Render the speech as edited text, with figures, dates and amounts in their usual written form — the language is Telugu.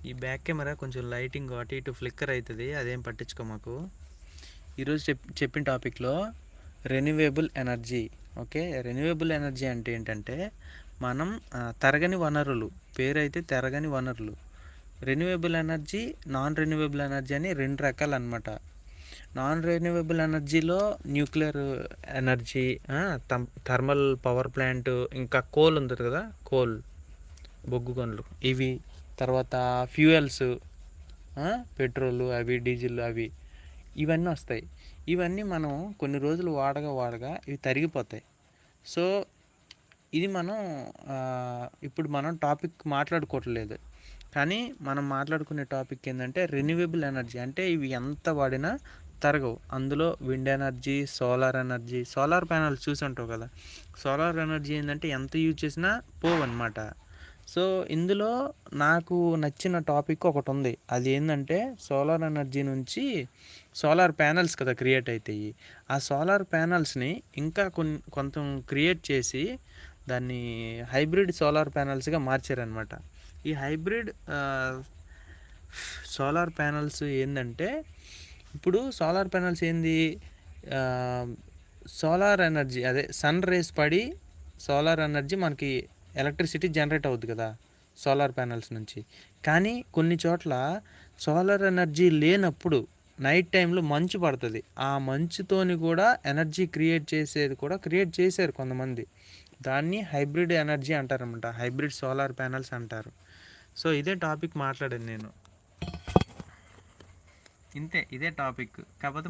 ఈ బ్యాక్ కెమెరా కొంచెం లైటింగ్ అటు ఇటు ఫ్లిక్కర్ అవుతుంది, అదేం పట్టించుకోమాకు. ఈరోజు చెప్పిన టాపిక్లో renewable energy. Okay, renewable energy అంటే ఏంటంటే మనం తరగని వనరులు, పేరైతే తరగని వనరులు. Renewable energy, non renewable energy అని రెండు రకాలు అనమాట. నాన్ రెన్యూవేబుల్ ఎనర్జీలో nuclear energy, thermal power plant, ఇంకా కోల్ ఉంటుంది కదా, కోల్ బొగ్గు గనులు ఇవి, తర్వాత ఫ్యూయల్స్, పెట్రోలు అవి, డీజిల్ అవి, ఇవన్నీ వస్తాయి. ఇవన్నీ మనం కొన్ని రోజులు వాడగా ఇవి తరిగిపోతాయి. సో ఇది మనం ఇప్పుడు మనం టాపిక్ మాట్లాడుకోవట్లేదు, కానీ మనం మాట్లాడుకునే టాపిక్ ఏంటంటే రెన్యూవేబుల్ ఎనర్జీ. అంటే ఇవి ఎంత వాడినా తరగవు. అందులో wind energy, solar energy. Solar panels చూసి ఉంటావు కదా, సోలార్ ఎనర్జీ ఏంటంటే ఎంత యూజ్ చేసినా పోవన్నమాట. సో ఇందులో నాకు నచ్చిన టాపిక్ ఒకటి ఉంది. అది ఏంటంటే సోలార్ ఎనర్జీ నుంచి సోలార్ ప్యానల్స్ కదా క్రియేట్ అవుతాయి. ఆ సోలార్ ప్యానల్స్ని ఇంకా కొంచెం క్రియేట్ చేసి దాన్ని హైబ్రిడ్ సోలార్ ప్యానల్స్గా మార్చారనమాట. ఈ హైబ్రిడ్ సోలార్ ప్యానల్స్ ఏంటంటే, ఇప్పుడు సోలార్ ప్యానల్స్ ఏంది, సోలార్ ఎనర్జీ, అదే సన్ రేస్ పడి సోలార్ ఎనర్జీ మనకి ఎలక్ట్రిసిటీ జనరేట్ అవుతుంది కదా సోలార్ ప్యానల్స్ నుంచి. కానీ కొన్ని చోట్ల సోలార్ ఎనర్జీ లేనప్పుడు నైట్ టైంలో మంచు పడుతుంది. ఆ మంచుతోని కూడా ఎనర్జీ క్రియేట్ చేశారు కొంతమంది. దాన్ని హైబ్రిడ్ ఎనర్జీ అంటారనమాట, హైబ్రిడ్ సోలార్ ప్యానల్స్ అంటారు. సో ఇదే టాపిక్ మాట్లాడాను నేను, ఇంతే, ఇదే టాపిక్. కాకపోతే